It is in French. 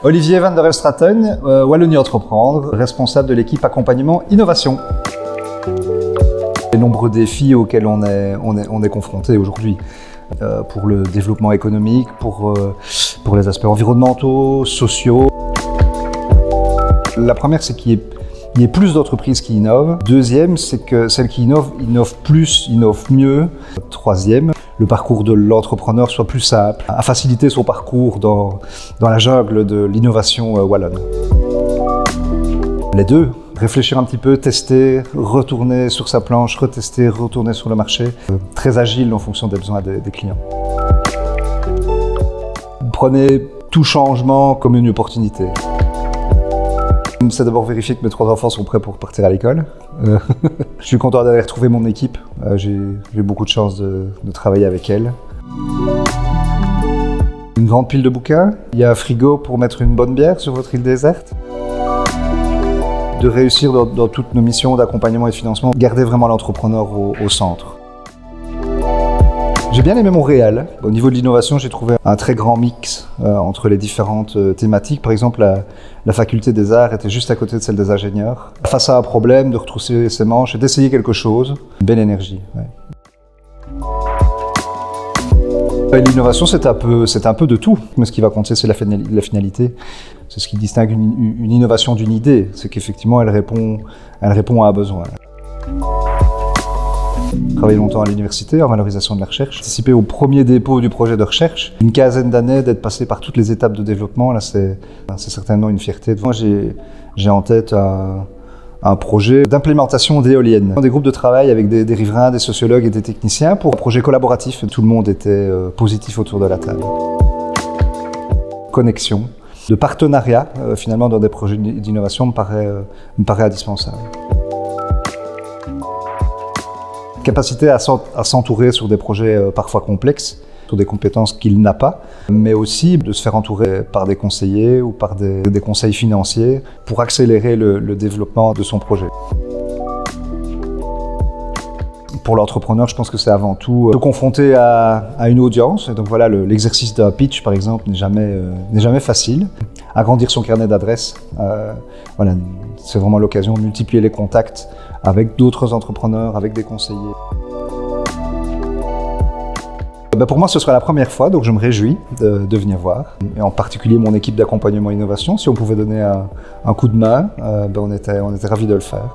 Olivier van der Straten, Wallonie Entreprendre, responsable de l'équipe accompagnement innovation. Les nombreux défis auxquels on est confronté aujourd'hui pour le développement économique, pour les aspects environnementaux, sociaux. La première, c'est qu'il y ait plus d'entreprises qui innovent. Deuxième, c'est que celles qui innovent plus, innovent mieux. Troisième, le parcours de l'entrepreneur soit plus simple, à faciliter son parcours dans la jungle de l'innovation wallonne. Les deux, réfléchir un petit peu, tester, retourner sur sa planche, retester, retourner sur le marché. Très agile en fonction des besoins des clients. Prenez tout changement comme une opportunité. C'est d'abord vérifier que mes 3 enfants sont prêts pour partir à l'école. Je suis content d'avoir retrouvé mon équipe. J'ai eu beaucoup de chance de travailler avec elle. Une grande pile de bouquins. Il y a un frigo pour mettre une bonne bière sur votre île déserte. De réussir dans toutes nos missions d'accompagnement et de financement, garder vraiment l'entrepreneur au centre. J'ai bien aimé Montréal. Au niveau de l'innovation, j'ai trouvé un très grand mix entre les différentes thématiques. Par exemple, la faculté des arts était juste à côté de celle des ingénieurs. Face à un problème, de retrousser ses manches et d'essayer quelque chose. Une belle énergie. Ouais. L'innovation, c'est un peu de tout. Mais ce qui va compter, c'est la finalité. C'est ce qui distingue une innovation d'une idée. C'est qu'effectivement, elle répond à un besoin. J'ai travaillé longtemps à l'université en valorisation de la recherche. J'ai participé au premier dépôt du projet de recherche. Une quinzaine d'années d'être passé par toutes les étapes de développement, là c'est certainement une fierté. Moi j'ai en tête un projet d'implémentation d'éoliennes. Des groupes de travail avec des riverains, des sociologues et des techniciens pour un projet collaboratif. Tout le monde était positif autour de la table. Connexion, de partenariat finalement dans des projets d'innovation me paraît indispensable. Capacité à s'entourer sur des projets parfois complexes, sur des compétences qu'il n'a pas, mais aussi de se faire entourer par des conseillers ou par des conseils financiers pour accélérer le développement de son projet. Pour l'entrepreneur, je pense que c'est avant tout se confronter à une audience. Et donc voilà, l'exercice d'un pitch, par exemple, n'est jamais facile. Agrandir son carnet d'adresses, voilà, c'est vraiment l'occasion de multiplier les contacts avec d'autres entrepreneurs, avec des conseillers. Pour moi, ce sera la première fois, donc je me réjouis de venir voir. Et en particulier mon équipe d'accompagnement innovation. Si on pouvait donner un coup de main, on était ravis de le faire.